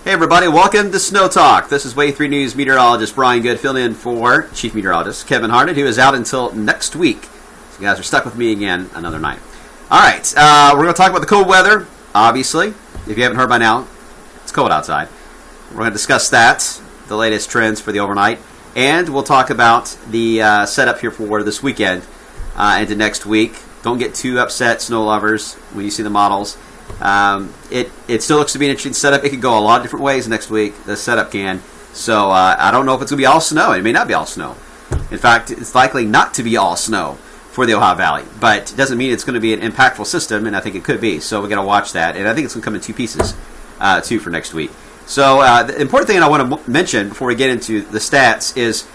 Hey everybody, welcome to Snow Talk. This is Wave 3 News meteorologist Brian Good filling in for Chief Meteorologist Kevin Harnett, who is out until next week. So you guys are stuck with me again another night. Alright, we're going to talk about the cold weather, obviously. If you haven't heard by now, it's cold outside. We're going to discuss that, the latest trends for the overnight, and we'll talk about the setup here for this weekend into next week. Don't get too upset, snow lovers, when you see the models. It still looks to be an interesting setup. It could go a lot of different ways next week. The setup can. So I don't know if it's going to be all snow. It may not be all snow. In fact, it's likely not to be all snow for the Ohio Valley. But it doesn't mean it's going to be an impactful system, and I think it could be. So we got to watch that. And I think it's going to come in two pieces, too, for next week. So the important thing I want to mention before we get into the stats is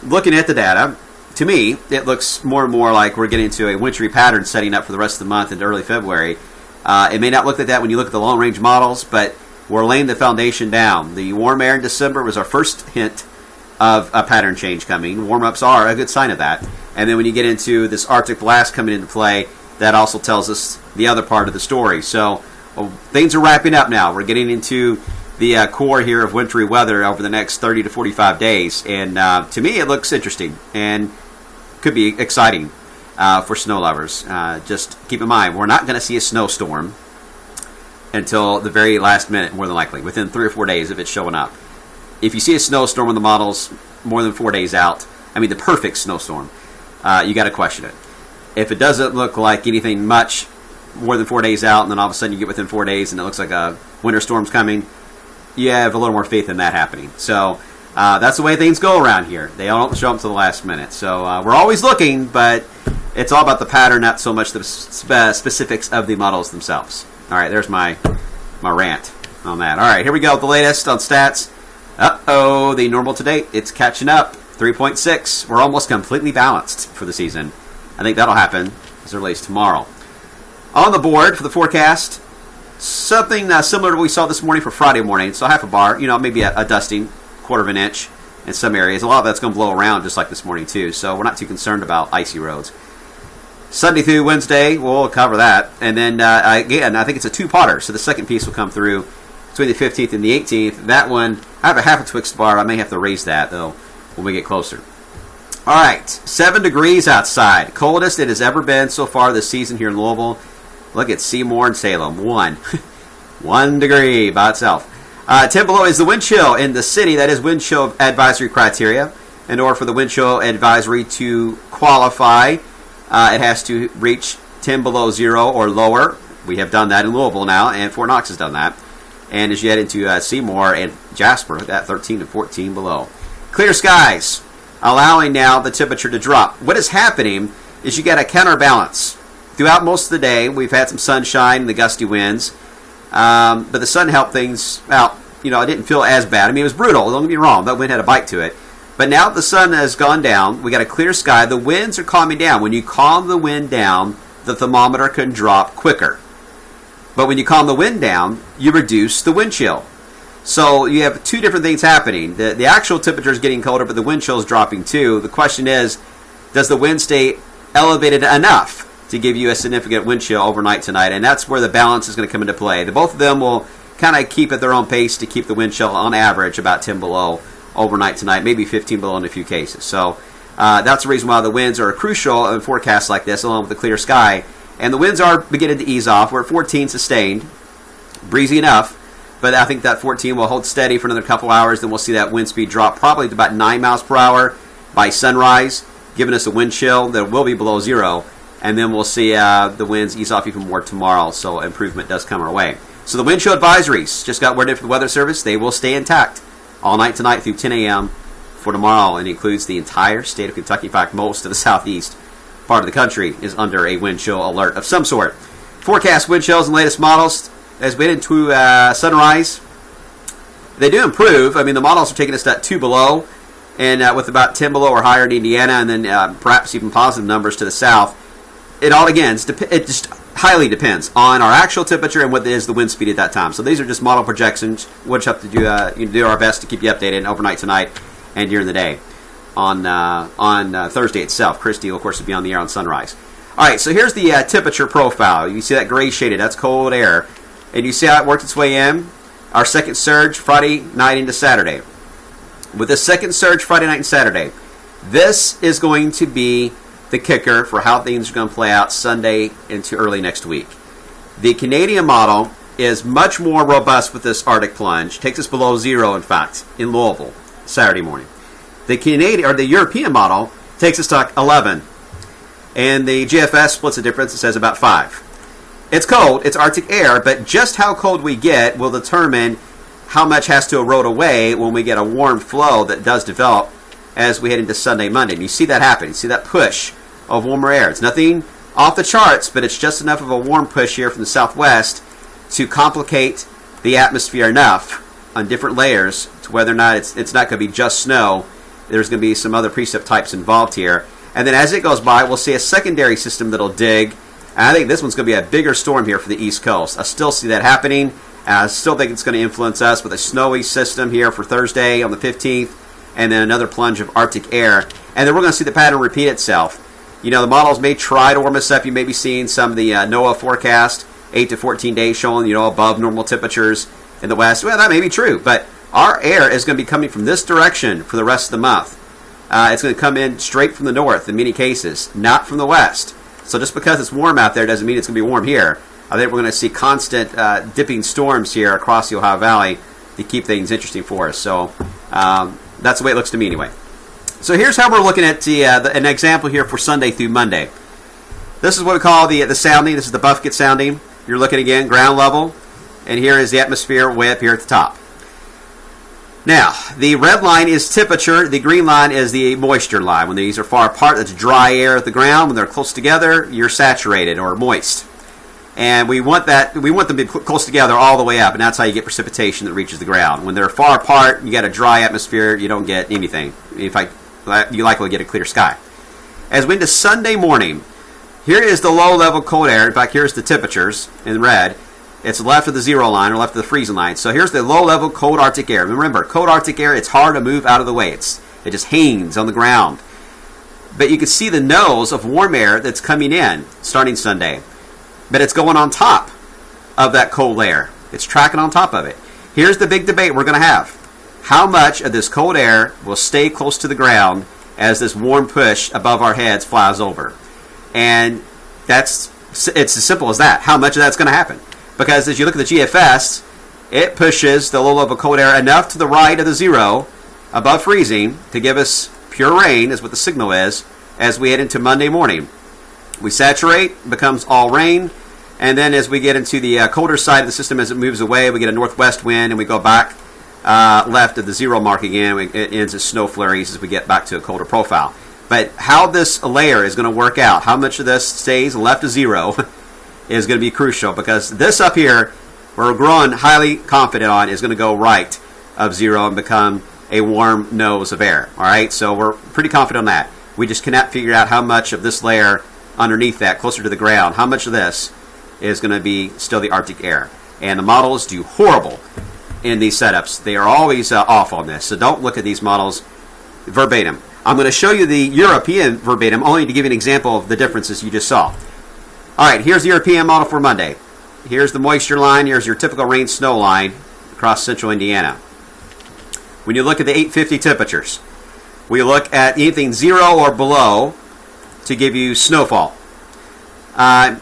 looking at the data. To me, it looks more and more like we're getting into a wintry pattern setting up for the rest of the month into early February. It may not look like that when you look at the long-range models, but we're laying the foundation down. The warm air in December was our first hint of a pattern change coming. Warm-ups are a good sign of that. And then when you get into this Arctic blast coming into play, that also tells us the other part of the story. So things are wrapping up now. We're getting into the core here of wintry weather over the next 30 to 45 days. And to me, it looks interesting and could be exciting for snow lovers. Just keep in mind, we're not going to see a snowstorm until the very last minute, more than likely, within 3 or 4 days if it's showing up. If you see a snowstorm on the models more than 4 days out, I mean the perfect snowstorm, you got to question it. If it doesn't look like anything much more than 4 days out, and then all of a sudden you get within 4 days and it looks like a winter storm's coming, you have a little more faith in that happening. So that's the way things go around here. They don't show up to the last minute. So we're always looking, but it's all about the pattern, not so much the specifics of the models themselves. All right, there's my rant on that. All right, here we go. The latest on stats. Uh-oh, the normal to date, it's catching up. 3.6. We're almost completely balanced for the season. I think that'll happen as early as tomorrow. On the board for the forecast, something similar to what we saw this morning for Friday morning. So half a bar, maybe a dusting, quarter of an inch in some areas. A lot of that's going to blow around just like this morning too. So we're not too concerned about icy roads. Sunday through Wednesday, we'll cover that. And then, again, I think it's a two-potter. So the second piece will come through between the 15th and the 18th. That one, I have a half a Twix bar. I may have to raise that, though, when we get closer. All right, 7 degrees outside. Coldest it has ever been so far this season here in Louisville. Look at Seymour and Salem. 1. 1 degree by itself. 10 below is the wind chill in the city. That is wind chill advisory criteria. In order for the wind chill advisory to qualify, it has to reach 10 below 0 or lower. We have done that in Louisville now, and Fort Knox has done that. And as you head into Seymour and Jasper, that 13 to 14 below. Clear skies, allowing now the temperature to drop. What is happening is you got a counterbalance. Throughout most of the day, we've had some sunshine and the gusty winds, but the sun helped things out. It didn't feel as bad. I mean, it was brutal, don't get me wrong. That wind had a bite to it. But now the sun has gone down. We got a clear sky. The winds are calming down. When you calm the wind down, the thermometer can drop quicker. But when you calm the wind down, you reduce the wind chill. So you have two different things happening. The actual temperature is getting colder, but the wind chill is dropping too. The question is, does the wind stay elevated enough to give you a significant wind chill overnight tonight? And that's where the balance is going to come into play. Both of them will kind of keep at their own pace to keep the wind chill on average about 10 below overnight tonight, maybe 15 below in a few cases. So that's the reason why the winds are crucial in forecasts like this, along with the clear sky. And the winds are beginning to ease off. We're at 14 sustained, breezy enough, but I think that 14 will hold steady for another couple hours. Then we'll see that wind speed drop probably to about 9 miles per hour by sunrise, giving us a wind chill that will be below 0. And then we'll see the winds ease off even more tomorrow, so improvement does come our way. So the wind chill advisories, just got word in from the Weather Service, they will stay intact all night tonight through 10 a.m. for tomorrow, and includes the entire state of Kentucky. In fact, most of the southeast part of the country is under a wind chill alert of some sort. Forecast wind chills and latest models as we head into sunrise. They do improve. I mean, the models are taking us to 2 below, and with about 10 below or higher in Indiana, and then perhaps even positive numbers to the south. It all, again, it just highly depends on our actual temperature and what is the wind speed at that time. So these are just model projections. We'll just have to do our best to keep you updated overnight tonight and during the day on Thursday itself. Christy will, of course, will be on the air on sunrise. All right, so here's the temperature profile. You see that gray shaded. That's cold air. And you see how it worked its way in? our second surge Friday night into Saturday. With the second surge Friday night and Saturday, this is going to be the kicker for how things are going to play out Sunday into early next week. The Canadian model is much more robust with this Arctic plunge. Takes us below zero, in fact, in Louisville, Saturday morning. The European model takes us to 11. And the GFS splits the difference. It says about 5. It's cold. It's Arctic air, but just how cold we get will determine how much has to erode away when we get a warm flow that does develop as we head into Sunday, Monday. And you see that happen. You see that push of warmer air. It's nothing off the charts, but it's just enough of a warm push here from the southwest to complicate the atmosphere enough on different layers to whether or not it's not going to be just snow. There's going to be some other precip types involved here. And then as it goes by, we'll see a secondary system that'll dig. And I think this one's going to be a bigger storm here for the East Coast. I still see that happening. I still think it's going to influence us with a snowy system here for Thursday on the 15th, and then another plunge of Arctic air. And then we're going to see the pattern repeat itself. You know, the models may try to warm us up. You may be seeing some of the NOAA forecast, 8 to 14 days showing, above normal temperatures in the west. Well, that may be true, but our air is going to be coming from this direction for the rest of the month. It's going to come in straight from the north in many cases, not from the west. So just because it's warm out there doesn't mean it's going to be warm here. I think we're going to see constant dipping storms here across the Ohio Valley to keep things interesting for us. So that's the way it looks to me anyway. So here's how we're looking at an example here for Sunday through Monday. This is what we call the sounding. This is the Buffkett sounding. You're looking again, ground level. And here is the atmosphere way up here at the top. Now, the red line is temperature. The green line is the moisture line. When these are far apart, that's dry air at the ground. When they're close together, you're saturated or moist. And we want them to be close together all the way up, and that's how you get precipitation that reaches the ground. When they're far apart, you got a dry atmosphere, you don't get anything. In fact, you likely get a clear sky. As we into Sunday morning, here is the low-level cold air. In fact, here's the temperatures in red. It's left of the zero line or left of the freezing line. So here's the low-level cold Arctic air. Remember, cold Arctic air, it's hard to move out of the way. It just hangs on the ground. But you can see the nose of warm air that's coming in starting Sunday. But it's going on top of that cold layer. It's tracking on top of it. Here's the big debate we're going to have. How much of this cold air will stay close to the ground as this warm push above our heads flies over? And it's as simple as that. How much of that's going to happen? Because as you look at the GFS, it pushes the low-level cold air enough to the right of the zero, above freezing, to give us pure rain, is what the signal is, as we head into Monday morning. We saturate, becomes all rain, and then as we get into the colder side of the system, as it moves away, we get a northwest wind, and we go back left of the zero mark again. It ends as snow flurries as we get back to a colder profile. But how this layer is going to work out, how much of this stays left of zero, is going to be crucial, because this up here, we're growing highly confident on, is going to go right of zero and become a warm nose of air. All right, so we're pretty confident on that. We just cannot figure out how much of this layer underneath that, closer to the ground, how much of this is going to be still the Arctic air. And the models do horrible in these setups. They are always off on this, so don't look at these models verbatim. I'm going to show you the European verbatim only to give you an example of the differences you just saw. All right, here's the European model for Monday. Here's the moisture line. Here's your typical rain-snow line across central Indiana. When you look at the 850 temperatures, we look at anything 0 or below to give you snowfall.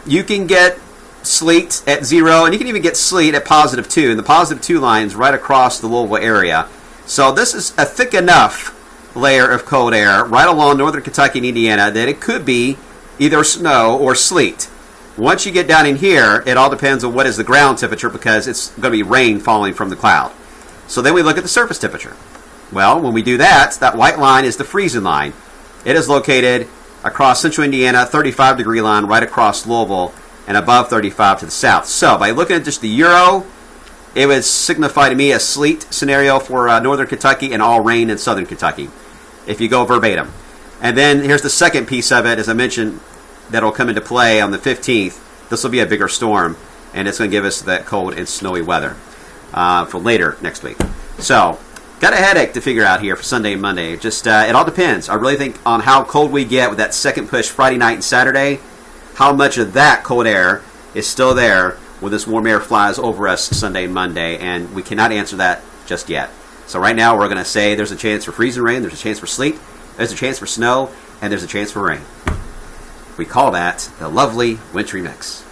You can get sleet at 0, and you can even get sleet at +2. And the +2 line is right across the Louisville area. So this is a thick enough layer of cold air right along northern Kentucky and Indiana that it could be either snow or sleet. Once you get down in here, it all depends on what is the ground temperature, because it's going to be rain falling from the cloud. So then we look at the surface temperature. Well, when we do that, that white line is the freezing line. It is located across central Indiana, 35-degree line right across Louisville, and above 35 to the south. So by looking at just the Euro, it would signify to me a sleet scenario for northern Kentucky and all rain in southern Kentucky, if you go verbatim. And then here's the second piece of it, as I mentioned, that will come into play on the 15th. This will be a bigger storm, and it's going to give us that cold and snowy weather for later next week. So, got a headache to figure out here for Sunday and Monday. Just it all depends. I really think on how cold we get with that second push Friday night and Saturday, how much of that cold air is still there when this warm air flies over us Sunday and Monday, and we cannot answer that just yet. So right now we're going to say there's a chance for freezing rain, there's a chance for sleet, there's a chance for snow, and there's a chance for rain. We call that the lovely wintry mix.